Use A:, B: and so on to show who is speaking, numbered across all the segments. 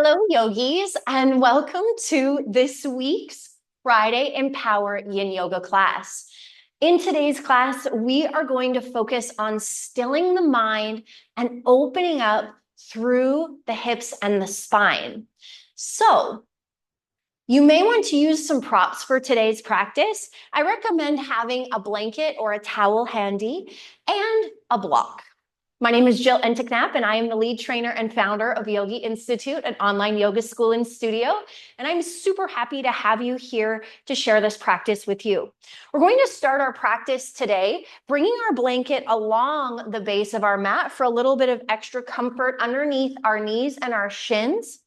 A: Hello, yogis, and welcome to this week's Friday Empower Yin Yoga class. In today's class, we are going to focus on stilling the mind and opening up through the hips and the spine. So, you may want to use some props for today's practice. I recommend having a blanket or a towel handy and a block. My name is Jill Enteknap, and I am the lead trainer and founder of Yogi Institute, an online yoga school and studio. And I'm super happy to have you here to share this practice with you. We're going to start our practice today, bringing our blanket along the base of our mat for a little bit of extra comfort underneath our knees and our shins.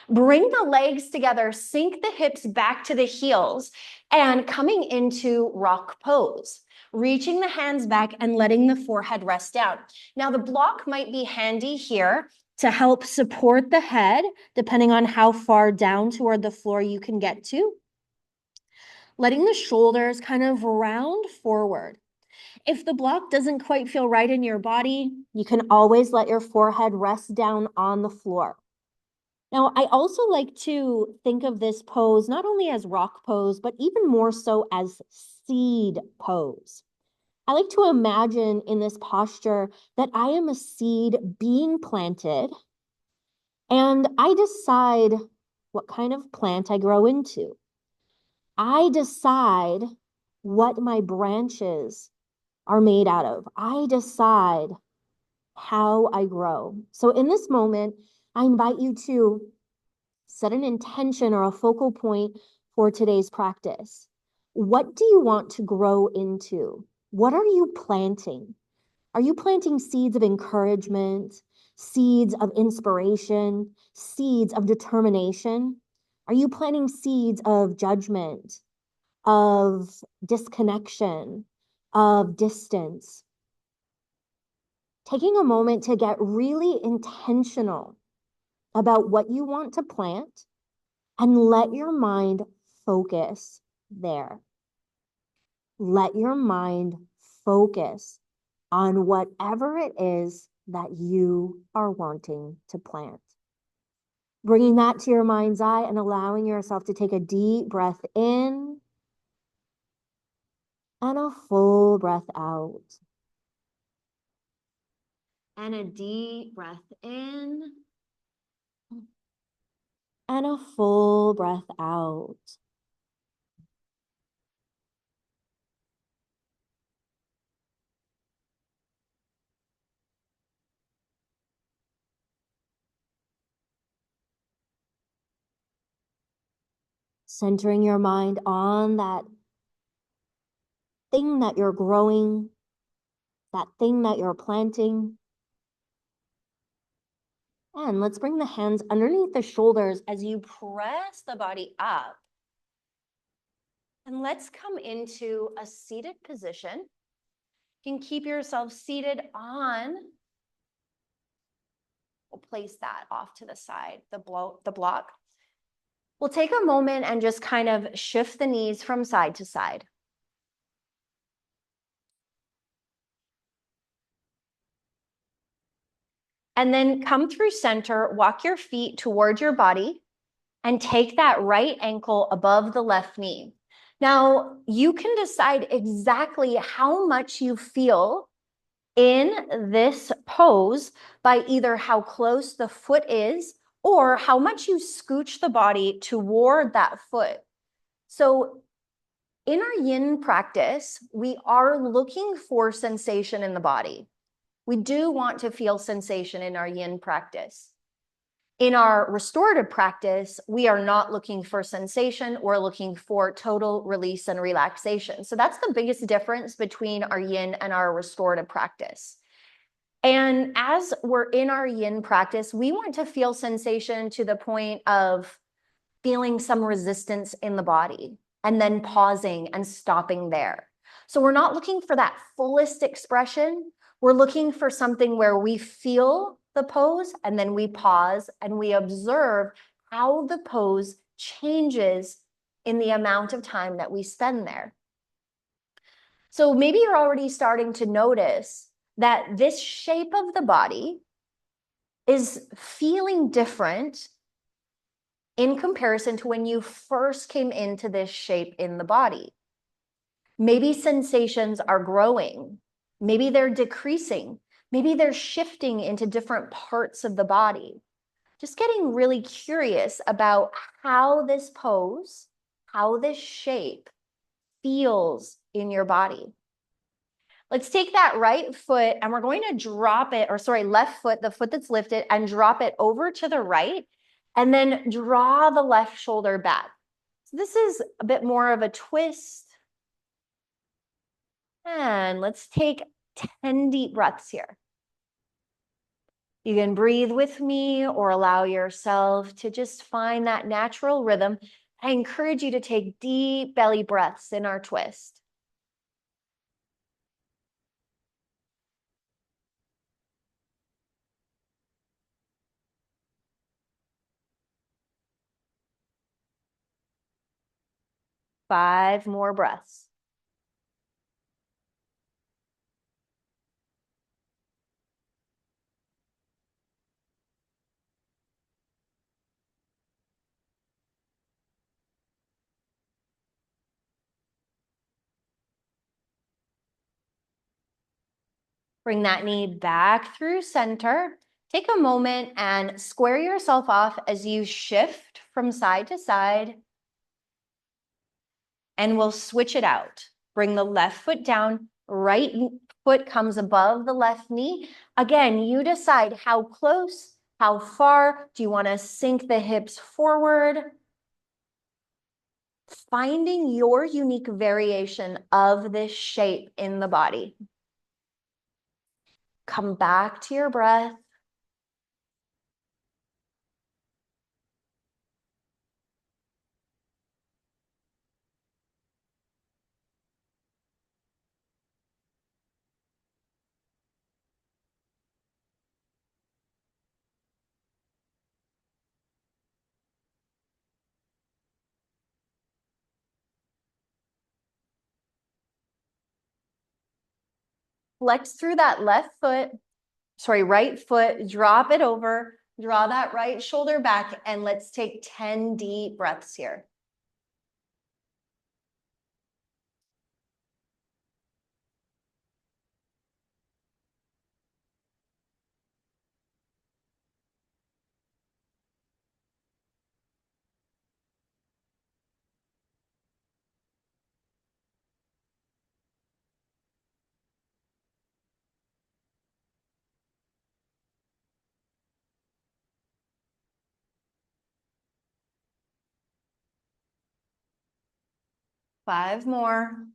A: Bring the legs together, sink the hips back to the heels, and coming into rock pose. Reaching the hands back and letting the forehead rest down. Now, the block might be handy here to help support the head, depending on how far down toward the floor you can get to. Letting the shoulders kind of round forward. If the block doesn't quite feel right in your body, you can always let your forehead rest down on the floor. Now, I also like to think of this pose not only as rock pose, but even more so as seed pose. I like to imagine in this posture that I am a seed being planted, and I decide what kind of plant I grow into. I decide what my branches are made out of. I decide how I grow. So in this moment, I invite you to set an intention or a focal point for today's practice. What do you want to grow into? What are you planting? Are you planting seeds of encouragement, seeds of inspiration, seeds of determination? Are you planting seeds of judgment, of disconnection, of distance? Taking a moment to get really intentional about what you want to plant and let your mind focus there. Let your mind focus on whatever it is that you are wanting to plant. Bringing that to your mind's eye and allowing yourself to take a deep breath in and a full breath out. And a deep breath in and a full breath out. Centering your mind on that thing that you're growing, that thing that you're planting. And let's bring the hands underneath the shoulders as you press the body up. And let's come into a seated position. You can keep yourself seated on. We'll place that off to the side, the block. We'll take a moment and just kind of shift the knees from side to side. And then come through center, walk your feet toward your body, and take that right ankle above the left knee. Now, you can decide exactly how much you feel in this pose by either how close the foot is or how much you scooch the body toward that foot. So in our yin practice, we are looking for sensation in the body. We do want to feel sensation in our yin practice. In our restorative practice, we are not looking for sensation, we're looking for total release and relaxation. So that's the biggest difference between our yin and our restorative practice. And as we're in our yin practice, we want to feel sensation to the point of feeling some resistance in the body and then pausing and stopping there. So we're not looking for that fullest expression. We're looking for something where we feel the pose and then we pause and we observe how the pose changes in the amount of time that we spend there. So maybe you're already starting to notice that this shape of the body is feeling different in comparison to when you first came into this shape in the body. Maybe sensations are growing. Maybe they're decreasing. Maybe they're shifting into different parts of the body. Just getting really curious about how this pose, how this shape feels in your body. Let's take that right foot and we're going to drop it, or sorry, left foot, the foot that's lifted, and drop it over to the right, and then draw the left shoulder back. So this is a bit more of a twist. And let's take 10 deep breaths here. You can breathe with me or allow yourself to just find that natural rhythm. I encourage you to take deep belly breaths in our twist. Five more breaths. Bring that knee back through center. Take a moment and square yourself off as you shift from side to side. And we'll switch it out. Bring the left foot down, right foot comes above the left knee. Again, you decide how close, how far. Do you want to sink the hips forward? Finding your unique variation of this shape in the body. Come back to your breath. Flex through that right foot, drop it over, draw that right shoulder back, and let's take 10 deep breaths here. Five more.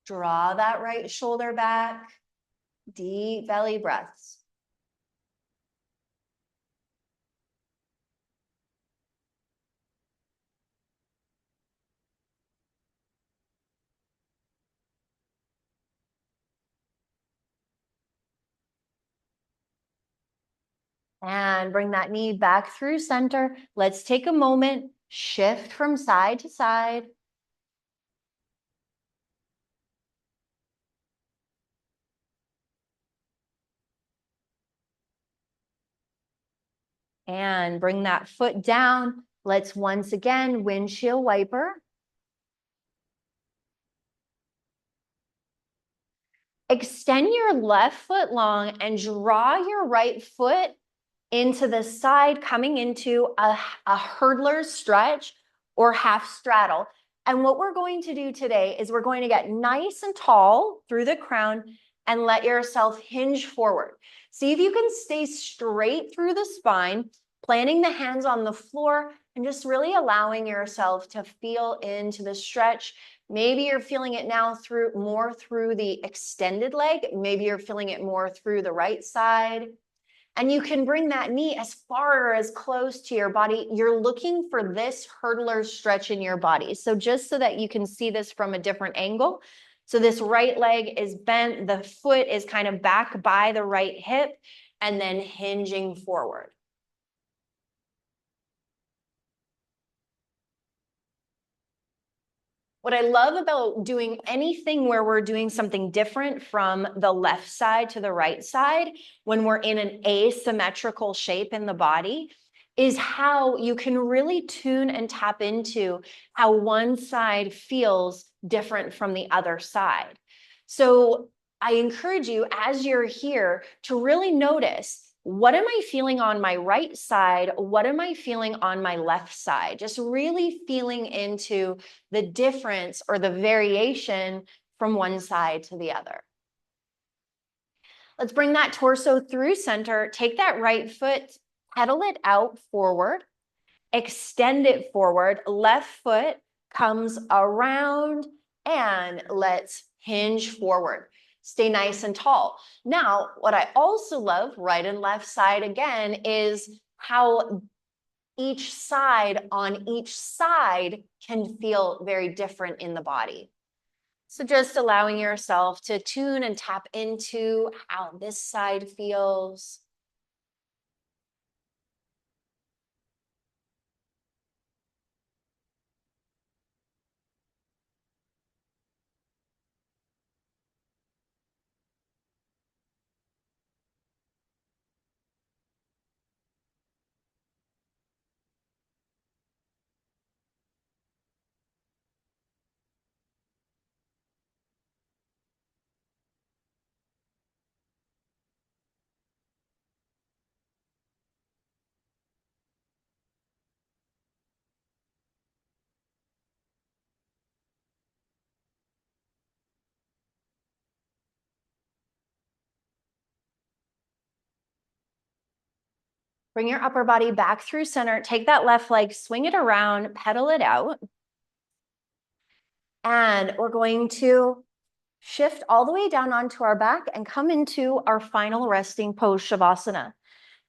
A: Draw that right shoulder back. Deep belly breaths. And bring that knee back through center. Let's take a moment, shift from side to side. And bring that foot down. Let's once again windshield wiper. Extend your left foot long and draw your right foot into the side, coming into a hurdler stretch or half straddle. And what we're going to do today is we're going to get nice and tall through the crown and let yourself hinge forward. See if you can stay straight through the spine, planting the hands on the floor and just really allowing yourself to feel into the stretch. Maybe you're feeling it now more through the extended leg. Maybe you're feeling it more through the right side. And you can bring that knee as far or as close to your body. You're looking for this hurdler stretch in your body. So just so that you can see this from a different angle. So this right leg is bent, the foot is kind of back by the right hip and then hinging forward. What I love about doing anything where we're doing something different from the left side to the right side, when we're in an asymmetrical shape in the body, is how you can really tune and tap into how one side feels different from the other side. So I encourage you, as you're here, to really notice, what am I feeling on my right side? What am I feeling on my left side? Just really feeling into the difference or the variation from one side to the other. Let's bring that torso through center. Take that right foot, pedal it out forward, extend it forward. Left foot comes around, and let's hinge forward. Stay nice and tall. Now, what I also love, right and left side again, is how each side on each side can feel very different in the body. So just allowing yourself to tune and tap into how this side feels. Bring your upper body back through center. Take that left leg, swing it around, pedal it out. And we're going to shift all the way down onto our back and come into our final resting pose, Shavasana.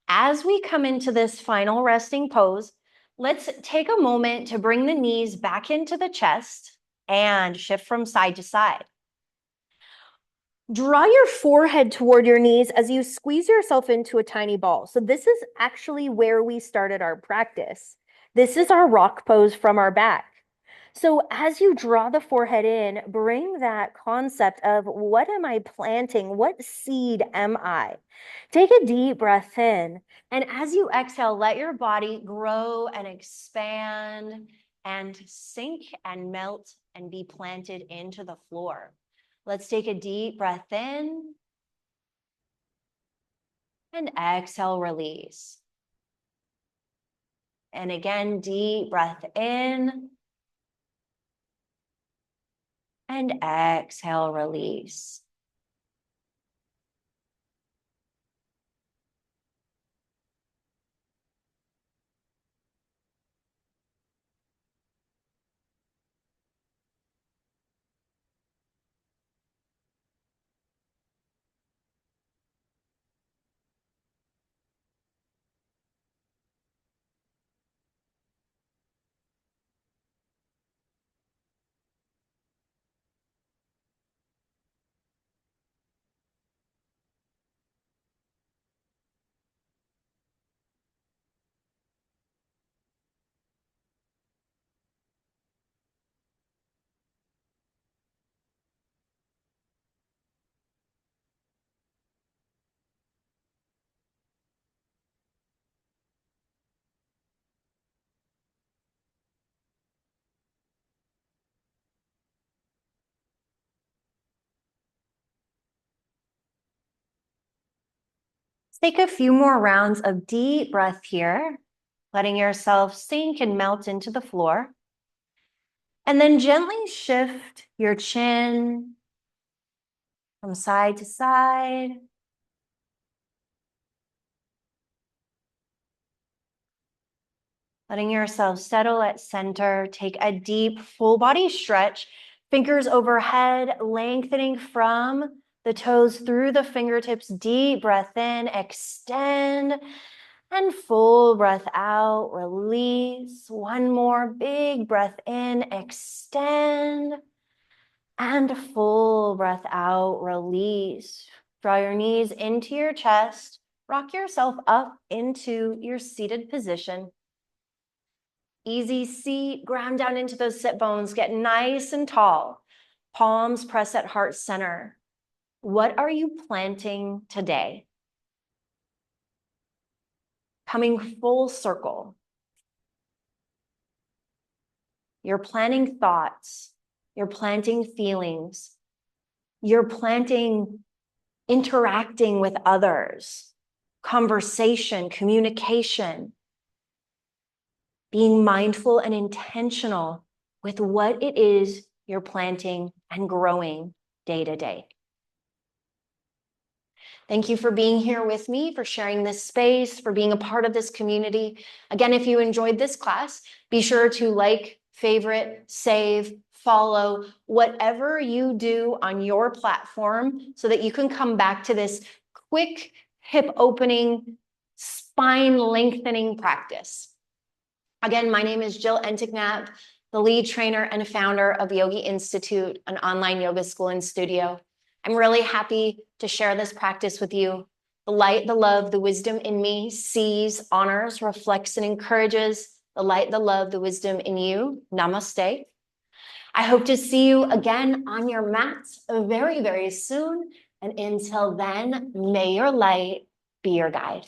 A: As we come into this final resting pose, let's take a moment to bring the knees back into the chest and shift from side to side. Draw your forehead toward your knees as you squeeze yourself into a tiny ball. So this is actually where we started our practice. This is our rock pose from our back. So as you draw the forehead in, bring that concept of, what am I planting? What seed am I? Take a deep breath in. And as you exhale, let your body grow and expand and sink and melt and be planted into the floor. Let's take a deep breath in and exhale, release. And again, deep breath in and exhale, release. Take a few more rounds of deep breath here, letting yourself sink and melt into the floor. And then gently shift your chin from side to side. Letting yourself settle at center. Take a deep full body stretch. Fingers overhead, lengthening from the toes through the fingertips. Deep breath in, extend. And full breath out, release. One more big breath in, extend. And full breath out, release. Draw your knees into your chest. Rock yourself up into your seated position. Easy seat, ground down into those sit bones, get nice and tall. Palms press at heart center. What are you planting today? Coming full circle. You're planting thoughts. You're planting feelings. You're planting interacting with others, conversation, communication, being mindful and intentional with what it is you're planting and growing day to day. Thank you for being here with me, for sharing this space, for being a part of this community. Again, if you enjoyed this class, be sure to like, favorite, save, follow, whatever you do on your platform so that you can come back to this quick hip opening, spine lengthening practice. Again, my name is Jill Entignat, the lead trainer and founder of Yogi Institute, an online yoga school and studio. I'm really happy to share this practice with you. The light, the love, the wisdom in me sees, honors, reflects, and encourages the light, the love, the wisdom in you. Namaste. I hope to see you again on your mats very, very soon. And until then, may your light be your guide.